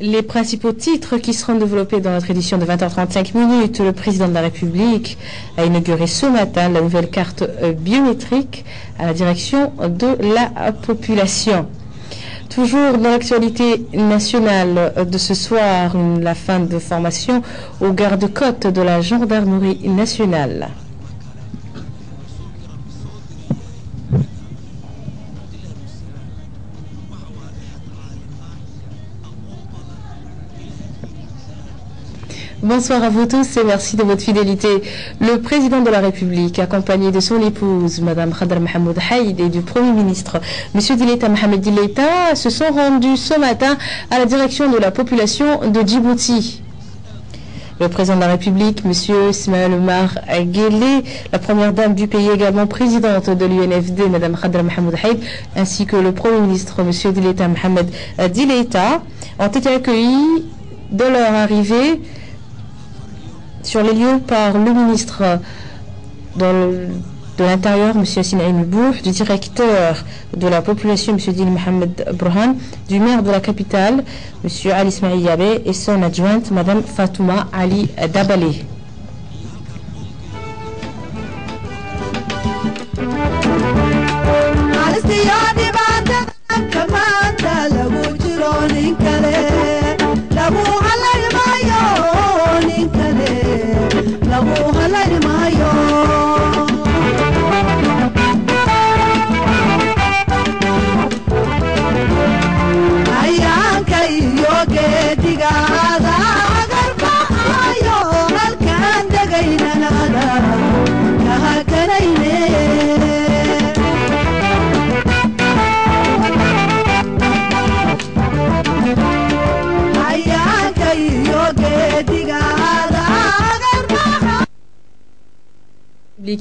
Les principaux titres qui seront développés dans notre édition de 20h35 minutes. Le président de la République a inauguré ce matin la nouvelle carte biométrique à la direction de la population. Toujours dans l'actualité nationale de ce soir, la fin de formation aux gardes-côtes de la gendarmerie nationale. Bonsoir à vous tous et merci de votre fidélité. Le président de la République, accompagné de son épouse, Mme Khadra Mohamed Haïd, et du Premier ministre, M. Dileita Mohamed Dileita, se sont rendus ce matin à la direction de la population de Djibouti. Le président de la République, M. Ismaël Omar Guelleh, la première dame du pays, également présidente de l'UNFD, Mme Khadra Mohamed Haïd, ainsi que le Premier ministre, M. Dileita Mohamed Dileita, ont été accueillis de leur arrivée sur les lieux par le ministre de l'Intérieur, M. Yassine Aïn-Bouh, du directeur de la population, M. Dil Mohamed Burhan, du maire de la capitale, M. Ali Ismail Yabé, et son adjointe, Mme Fatouma Ali Dabalé.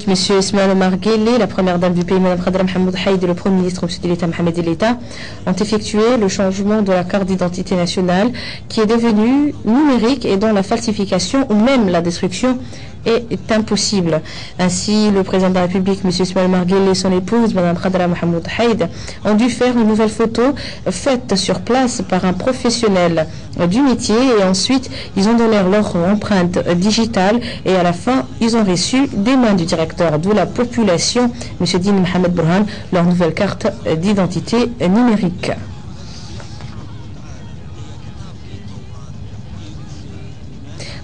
Monsieur Ismaël Omar Guelleh, la première dame du pays, Mme Khadra Mohamed Haïd, et le Premier ministre, M. Dileita Mohamed Dileita, ont effectué le changement de la carte d'identité nationale qui est devenue numérique et dont la falsification ou même la destruction est impossible. Ainsi, le président de la République, M. Ismaël Omar Guelleh, et son épouse, Mme Khadra Mohamed Haïd, ont dû faire une nouvelle photo faite sur place par un professionnel du métier et ensuite ils ont donné leur empreinte digitale et à la fin ils ont reçu des mains du directeur de la population, M. Dil Mohamed Burhan, leur nouvelle carte d'identité numérique.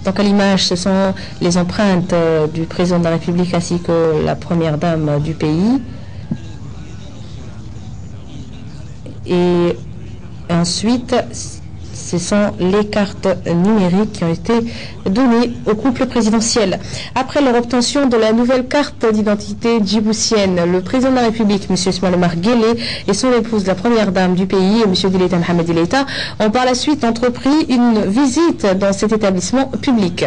Donc à l'image, ce sont les empreintes du président de la République ainsi que la première dame du pays. Et ensuite, ce sont les cartes numériques qui ont été données au couple présidentiel. Après leur obtention de la nouvelle carte d'identité djiboutienne, le président de la République, M. Ismaël Omar Guelleh, et son épouse, la première dame du pays, M. Dileita Mohamed Dileita, ont par la suite entrepris une visite dans cet établissement public.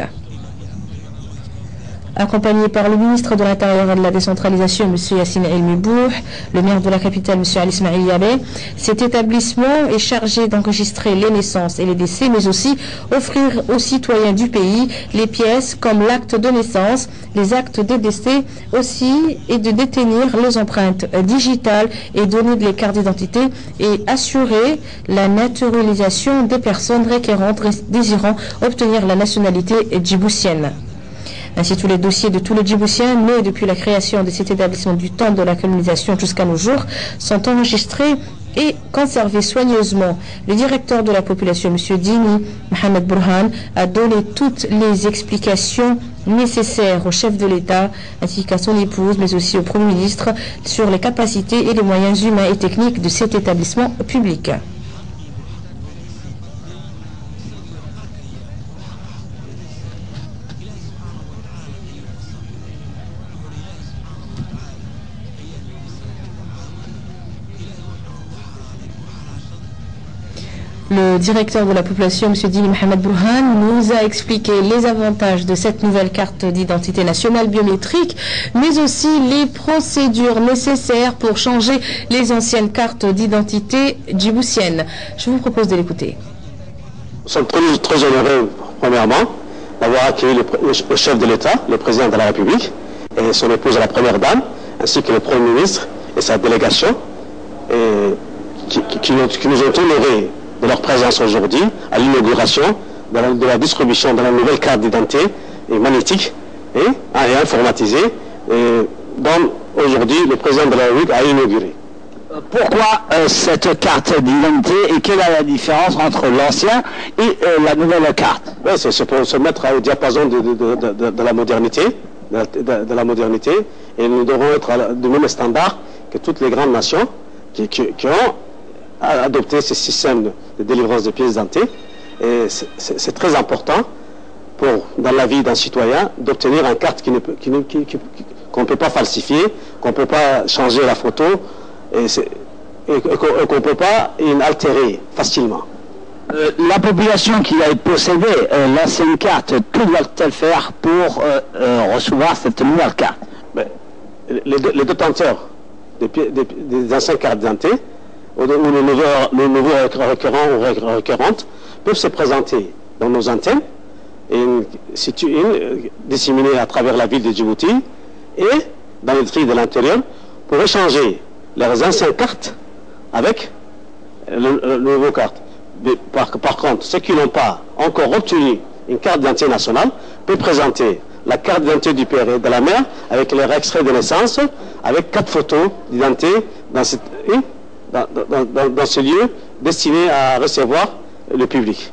Accompagné par le ministre de l'Intérieur et de la décentralisation, M. Yassine Aïn-Bouh, le maire de la capitale, M. Ali Ismail Yabé, cet établissement est chargé d'enregistrer les naissances et les décès, mais aussi offrir aux citoyens du pays les pièces comme l'acte de naissance, les actes de décès aussi, et de détenir les empreintes digitales et donner les cartes d'identité et assurer la naturalisation des personnes requérantes désirant obtenir la nationalité djiboutienne. Ainsi, tous les dossiers de tous les Djiboutiens nés depuis la création de cet établissement du temps de la colonisation jusqu'à nos jours sont enregistrés et conservés soigneusement. Le directeur de la population, M. Dini Mohamed Burhan, a donné toutes les explications nécessaires au chef de l'État ainsi qu'à son épouse, mais aussi au Premier ministre, sur les capacités et les moyens humains et techniques de cet établissement public. Le directeur de la population, M. Dini Mohamed Burhan, nous a expliqué les avantages de cette nouvelle carte d'identité nationale biométrique, mais aussi les procédures nécessaires pour changer les anciennes cartes d'identité djiboutiennes. Je vous propose de l'écouter. Nous sommes très honorés, premièrement, d'avoir accueilli le chef de l'État, le président de la République, et son épouse, la première dame, ainsi que le Premier ministre et sa délégation, qui nous ont honorés de leur présence aujourd'hui à l'inauguration de la distribution de la nouvelle carte d'identité magnétique et informatisée dont aujourd'hui le président de la République a inauguré. Pourquoi cette carte d'identité et quelle est la différence entre l'ancien et la nouvelle carte? Oui, c'est pour se mettre au diapason de la modernité, de la modernité, et nous devons être du même standard que toutes les grandes nations qui ont adopté ce système de délivrance de pièces d'identité. Et c'est très important dans la vie d'un citoyen d'obtenir une carte qu'on ne peut pas falsifier, qu'on ne peut pas changer la photo et qu'on ne peut pas altérer facilement. La population qui a possédé l'ancienne carte, que doit-elle faire pour recevoir cette nouvelle carte? Les détenteurs des anciennes cartes d'identité ou les nouveaux requérants ou requérantes peuvent se présenter dans nos antennes disséminées à travers la ville de Djibouti et dans les districts de l'intérieur pour échanger leurs anciennes cartes avec le nouveau carte. Par contre, ceux qui n'ont pas encore obtenu une carte d'identité nationale peuvent présenter la carte d'identité du père et de la mère avec leur extrait de naissance, avec 4 photos d'identité dans ce lieu destiné à recevoir le public.